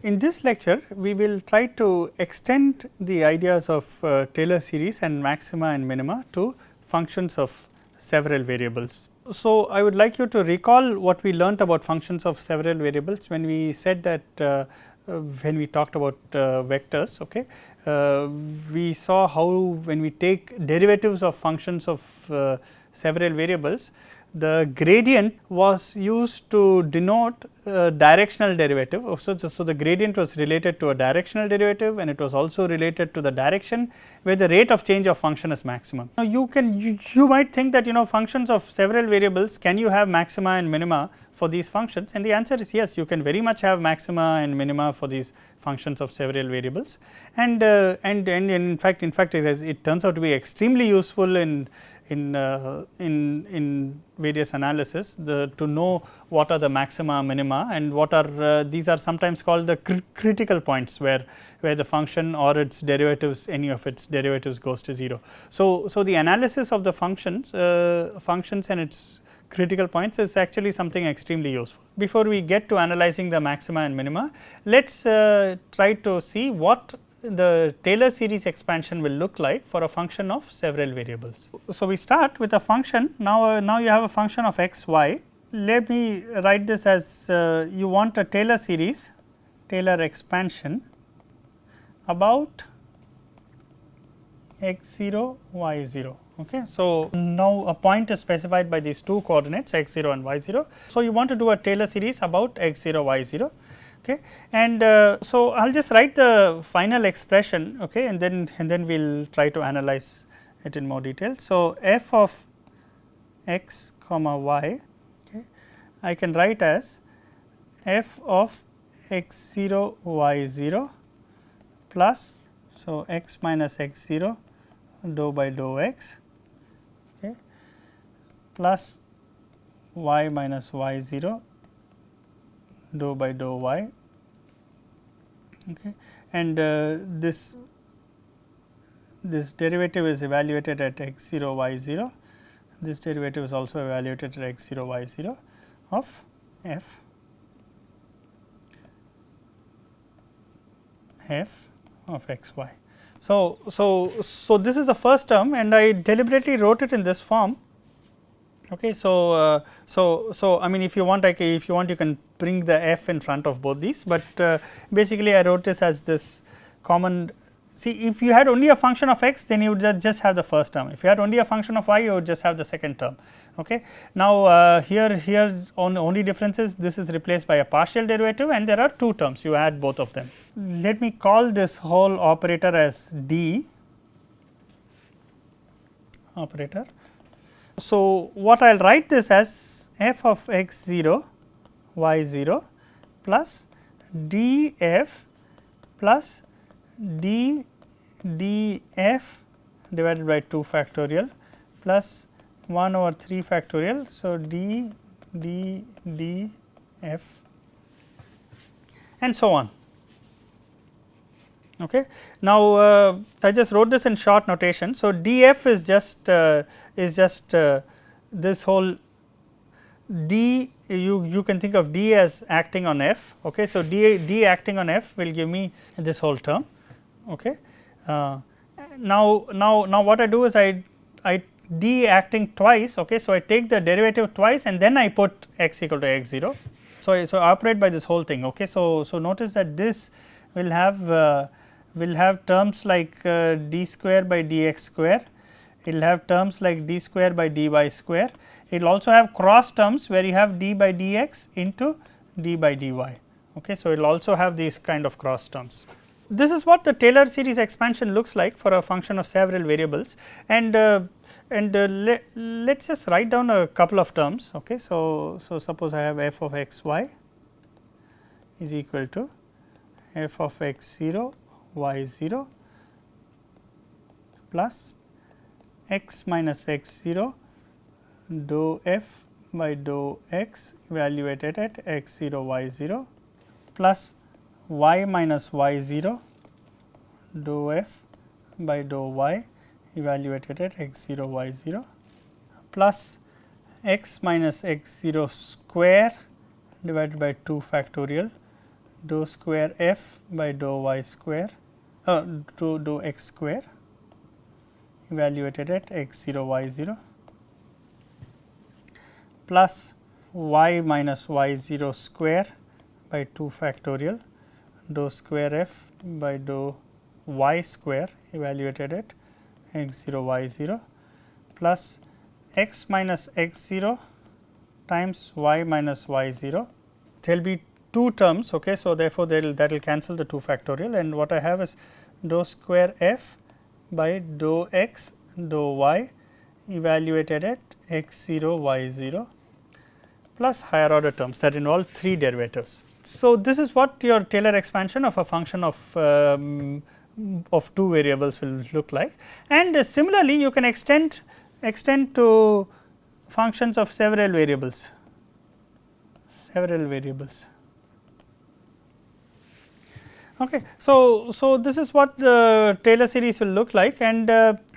in this lecture, we will try to extend the ideas of Taylor series and maxima and minima to functions of several variables. So, I would like you to recall what we learnt about functions of several variables when we said that when we talked about vectors. Okay. We saw how when we take derivatives of functions of several variables, the gradient was used to denote directional derivative. So, the gradient was related to a directional derivative and it was also related to the direction where the rate of change of function is maximum. Now, you might think that functions of several variables, can you have maxima and minima for these functions, and the answer is yes, you can very much have maxima and minima for these functions of several variables, and in fact it turns out to be extremely useful in various analysis to know what are the maxima, minima, and what are these are sometimes called the critical points where the function or its derivatives, any of its derivatives goes to 0. So, the analysis of the functions and its critical points is actually something extremely useful. Before we get to analyzing the maxima and minima, let us try to see what the Taylor series expansion will look like for a function of several variables. So, we start with a function. Now you have a function of x y. Let me write this as you want a Taylor series, Taylor expansion about x 0 y 0. Okay. So, now a point is specified by these two coordinates x 0 and y 0. So, you want to do a Taylor series about x 0 y 0. Okay. And so, I will just write the final expression, okay, and then we will try to analyze it in more detail. So, f of x comma y, okay, I can write as f of x 0 y 0 plus, so x minus x 0 dou by dou x, okay, plus y minus y 0 dou by dou y, okay, and this derivative is evaluated at x 0 y 0. This derivative is also evaluated at x 0 y 0 of f of x y. So, this is the first term, and I deliberately wrote it in this form. Okay. So, I mean, if you want you can bring the f in front of both these, but basically I wrote this as this common. See, if you had only a function of x, then you would just have the first term. If you had only a function of y, you would just have the second term. Okay. Now, here only difference is this is replaced by a partial derivative, and there are two terms, you add both of them. Let me call this whole operator as d operator. So, what I will write this as f of x 0 y 0 plus d f plus d f divided by 2 factorial plus 1 over 3 factorial. So, d f and so on. Okay. Now, I just wrote this in short notation. So, d f is just this whole d, you can think of d as acting on f. Okay. So, d acting on f will give me this whole term. Okay. Now what I do is I d acting twice. Okay. So, I take the derivative twice and then I put x equal to x 0. So, I operate by this whole thing. Okay. So, notice that this will have terms like d square by dx square. It will have terms like d square by dy square. It will also have cross terms where you have d by dx into d by dy. Okay. So, it will also have these kind of cross terms. This is what the Taylor series expansion looks like for a function of several variables, and let us just write down a couple of terms. Okay. So, suppose I have f of x y is equal to f of x 0 y 0 plus x minus x 0 dou f by dou x evaluated at x 0 y 0 plus y minus y 0 dou f by dou y evaluated at x 0 y 0 plus x minus x 0 square divided by 2 factorial dou square f by dou y square dou x square evaluated at x 0 y 0 plus y minus y 0 square by 2 factorial dou square f by dou y square evaluated at x 0 y 0 plus x minus x 0 times y minus y 0. There will be 2 terms. Okay. So, therefore, that will cancel the 2 factorial, and what I have is dou square f by dou x dou y evaluated at x 0 y 0 plus higher order terms that involve 3 derivatives. So, this is what your Taylor expansion of a function of 2 variables will look like, and similarly you can extend to functions of several variables. Okay. So, this is what the Taylor series will look like, and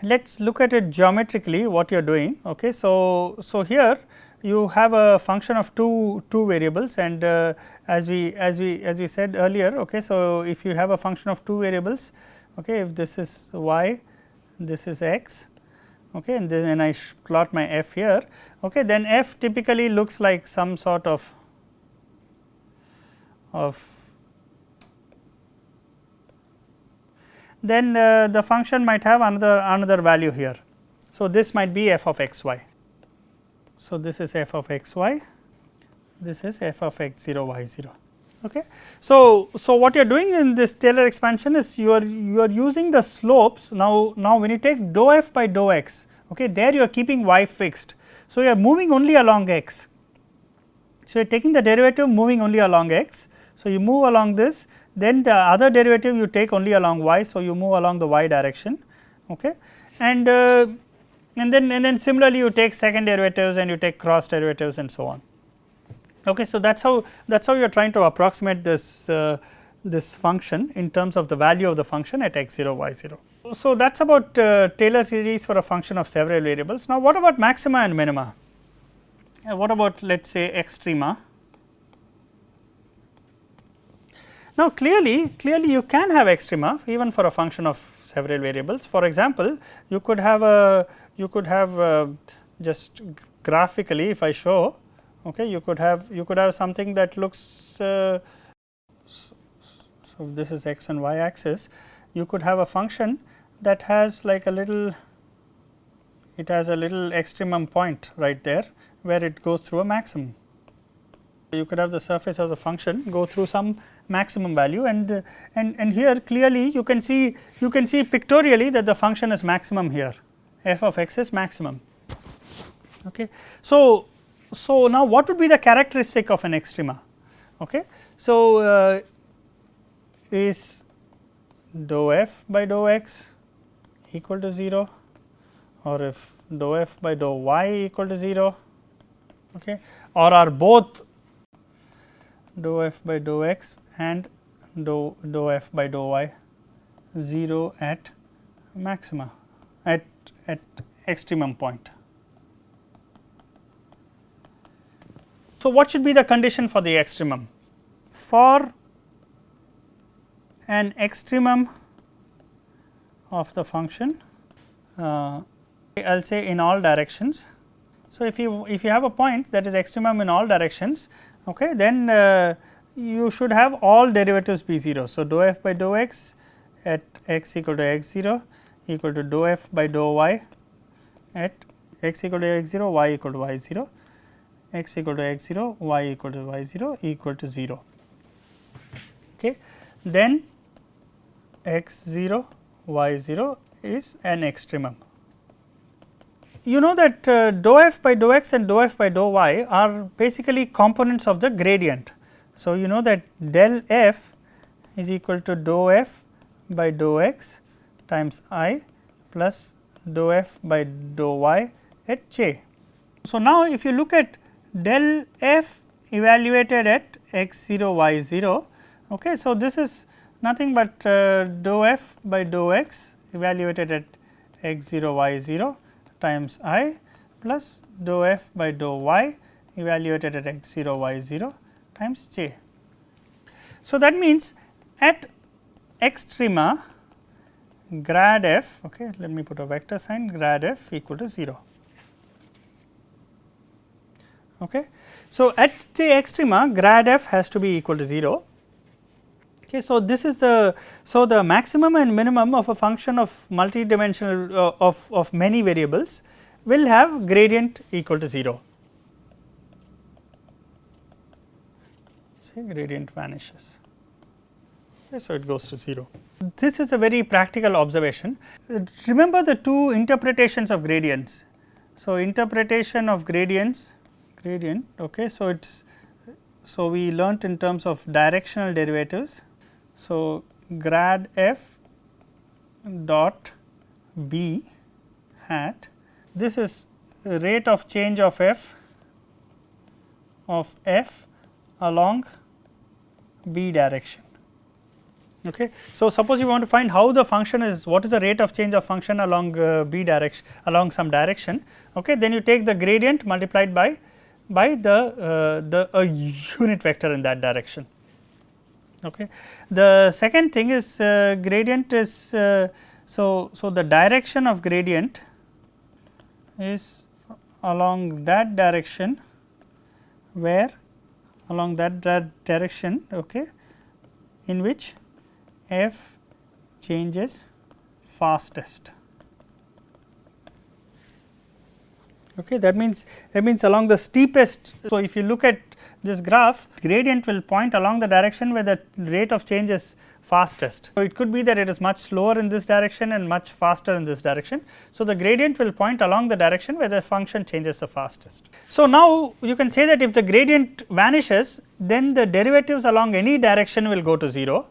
let us look at it geometrically what you are doing. Okay. So, here you have a function of two variables, and as we said earlier. Okay. So, if you have a function of 2 variables, okay, if this is y, this is x, okay, and then I plot my f here, okay, then f typically looks like some sort of then the function might have another value here. So, this might be f of x y. So, this is f of x y, this is f of x 0 y 0. Okay. So, what you are doing in this Taylor expansion is you are using the slopes. Now when you take dou f by dou x, okay, there you are keeping y fixed. So, you are moving only along x. So, you are taking the derivative moving only along x. So, you move along this, then the other derivative you take only along y. So, you move along the y direction, okay, and then similarly you take second derivatives and you take cross derivatives and so on. Okay. So, that is how you are trying to approximate this this function in terms of the value of the function at x 0 y 0. So, that is about Taylor series for a function of several variables. Now, what about maxima and minima? What about let us say extrema? Now, clearly you can have extrema even for a function of several variables. For example, you could have just graphically, if I show, okay, you could have something that looks so this is x and y axis. You could have a function that has like a little extremum point right there where it goes through a maximum. You could have the surface of the function go through some maximum value, and here clearly you can see pictorially that the function is maximum here, f of x is maximum. Okay. So, now what would be the characteristic of an extrema? Okay. So, is dou f by dou x equal to 0, or if dou f by dou y equal to 0, okay, or are both dou f by dou x and dou f by dou y 0 at maxima at extremum point. So, what should be the condition for the extremum? For an extremum of the function, I will say in all directions. So, if you have a point that is extremum in all directions, okay, then you should have all derivatives be 0. So, dou f by dou x at x equal to x 0 equal to dou f by dou y at x equal to x 0, y equal to y 0, x equal to x 0, y equal to y 0 equal to 0. Okay. Then x 0, y 0 is an extremum. You know that dou f by dou x and dou f by dou y are basically components of the gradient. So, you know that del f is equal to dou f by dou x times I plus dou f by dou y at j. So, now if you look at del f evaluated at x 0 y 0, okay, so this is nothing but dou f by dou x evaluated at x 0 y 0 times I plus dou f by dou y evaluated at x 0 y 0 times j. So, that means at extrema grad f, okay, let me put a vector sign, grad f equal to 0. Okay. So, at the extrema grad f has to be equal to 0. Okay. So, this is the maximum and minimum of a function of multi-dimensional of many variables will have gradient equal to 0. See, gradient vanishes. Okay, so, it goes to 0. This is a very practical observation. Remember the two interpretations of gradients. So, interpretation of gradient. Okay. So, we learnt in terms of directional derivatives. So, grad f dot b hat, this is rate of change of f along b direction. Okay. So, suppose you want to find how the function is, what is the rate of change of function along b direction, along some direction. Okay. Then you take the gradient multiplied by the unit vector in that direction. Okay. The second thing is gradient is so the direction of gradient is along that direction, where along that direction, okay, in which f changes fastest. Okay, that means along the steepest. So, if you look at this graph, gradient will point along the direction where the rate of change is fastest. So, it could be that it is much slower in this direction and much faster in this direction. So, the gradient will point along the direction where the function changes the fastest. So, now you can say that if the gradient vanishes, then the derivatives along any direction will go to 0.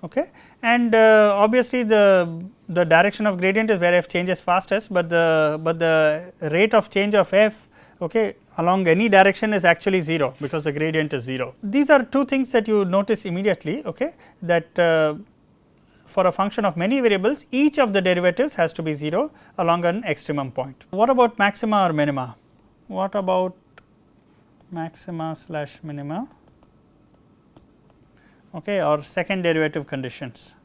Okay. And obviously, the direction of gradient is where f changes fastest, but the rate of change of f, okay, along any direction is actually 0, because the gradient is 0. These are two things that you notice immediately, okay, that for a function of many variables, each of the derivatives has to be 0 along an extremum point. What about maxima or minima? What about maxima slash minima? Okay, or second derivative conditions.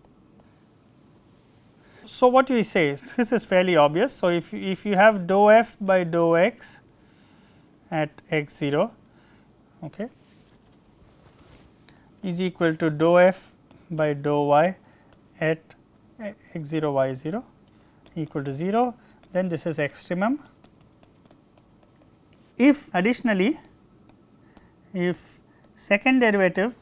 So, what we say, this is fairly obvious. So, if you have dou f by dou x at x 0, okay, is equal to dou f by dou y at x 0 y 0 equal to 0, then this is extremum. If additionally, if second derivative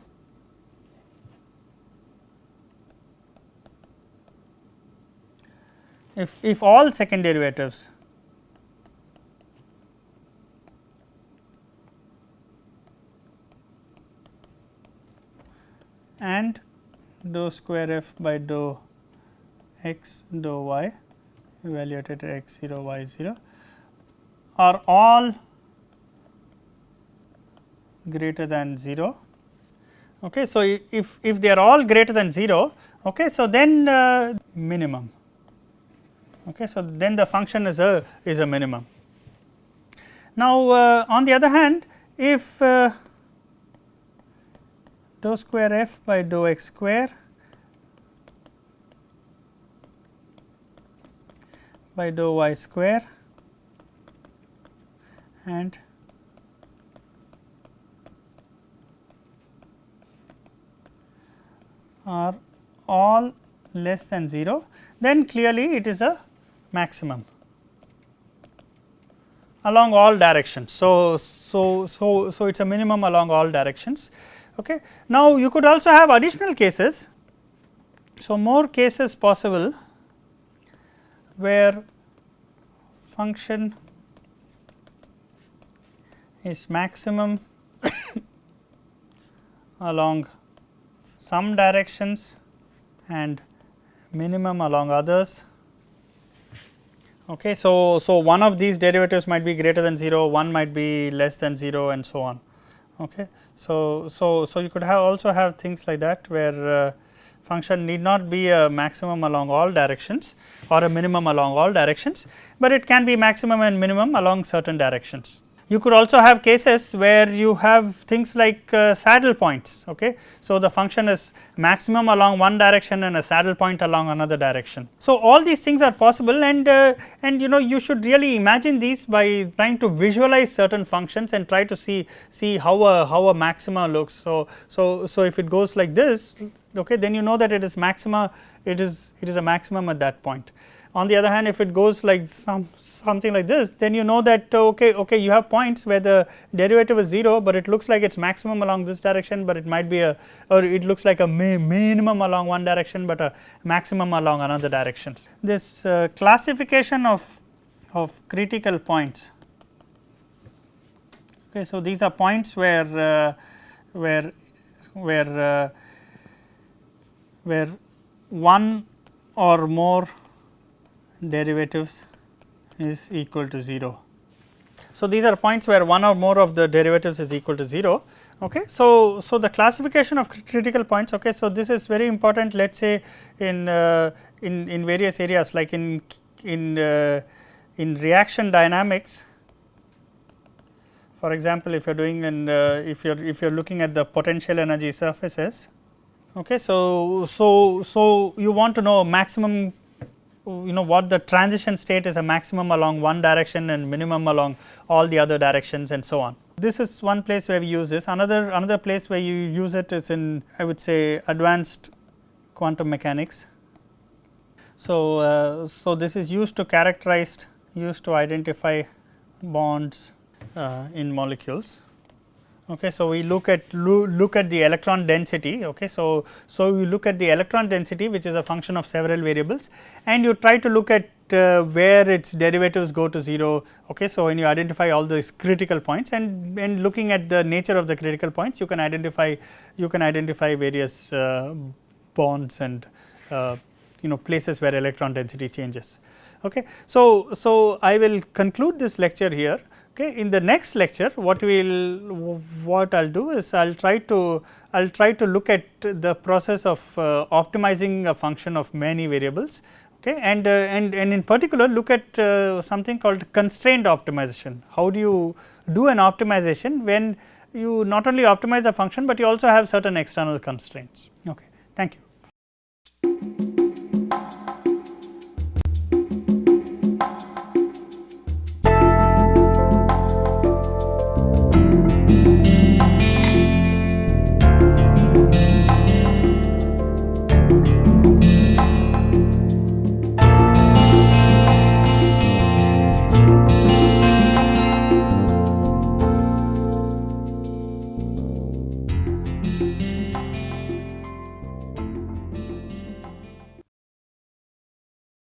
if all second derivatives and dou square f by dou x dou y evaluated at x 0 y 0 are all greater than 0. Okay. So, if they are all greater than 0, okay, so then minimum. Okay, so, then the function is a minimum. Now, on the other hand, if dou square f by dou x square by dou y square and are all less than 0, then clearly it is a maximum along all directions. So, it is a minimum along all directions. Okay. Now, you could also have additional cases. So, more cases possible where function is maximum along some directions and minimum along others. Okay. So, one of these derivatives might be greater than 0, one might be less than 0 and so on. Okay. So, you could also have things like that, where function need not be a maximum along all directions or a minimum along all directions, but it can be maximum and minimum along certain directions. You could also have cases where you have things like saddle points. Okay. So, the function is maximum along one direction and a saddle point along another direction. So, all these things are possible, and you know, you should really imagine these by trying to visualize certain functions and try to see how a maxima looks. So, if it goes like this, okay, then you know that it is maxima, it is a maximum at that point. On the other hand, if it goes like something like this, then you know that okay, you have points where the derivative is 0, but it looks like it's maximum along this direction, but it might be or it looks like a minimum along one direction, but a maximum along another direction. This classification of critical points. Okay, so these are points where one or more derivatives is equal to 0. So, these are points where one or more of the derivatives is equal to 0. Okay. So, the classification of critical points. Okay. So, this is very important, let us say in various areas, like in reaction dynamics. For example, if you are doing if you are looking at the potential energy surfaces. Okay. So, you want to know maximum, you know, what the transition state is, a maximum along one direction and minimum along all the other directions, and so on. This is one place where we use this. Another place where you use it is in, I would say, advanced quantum mechanics. So, this is used to identify bonds in molecules. Okay. So, we look at the electron density. Okay. So, you look at the electron density, which is a function of several variables, and you try to look at where its derivatives go to 0. Okay. So, when you identify all these critical points, and looking at the nature of the critical points, you can identify various bonds and you know, places where electron density changes. Okay. So, I will conclude this lecture here. Okay. In the next lecture, what I will do is I will try to look at the process of optimizing a function of many variables. Okay. And in particular look at something called constrained optimization. How do you do an optimization when you not only optimize a function, but you also have certain external constraints. Okay. Thank you.